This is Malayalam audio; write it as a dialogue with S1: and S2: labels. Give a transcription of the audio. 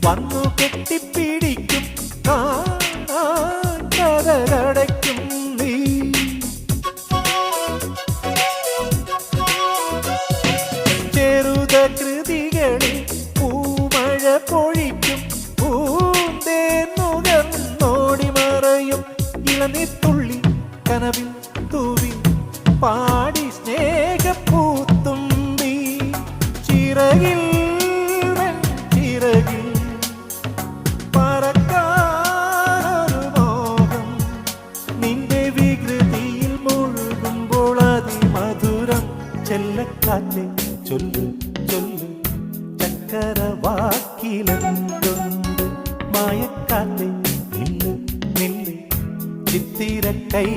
S1: വന്നു കെട്ടിപ്പിടിക്കും കരടയ്ക്കും നീ. ചെറുത കൃതികളിൽ പൂമഴ പൊഴിക്കും പൂന്തേന്നുകർന്നോടി മറയും ഇളനിത്തുള്ളി കനവിൽ തൂവി പാടി സ്നേഹപ്പൂത്തുമ്പി. ചിറകിൽ ചിറകിൽ പറക്കാനൊരു മോഹം നിന്റെ വികൃതിയിൽ മുഴുകുമ്പോൾ അതിമധുരം. ചെല്ലക്കാറ്റെ ചൊല്ലു ചൊല്ലു ചക്കര വാക്കിലെന്തുണ്ട്. മായക്കാറ്റെ നില്ല് നില്ല് ചിത്തിര കൈ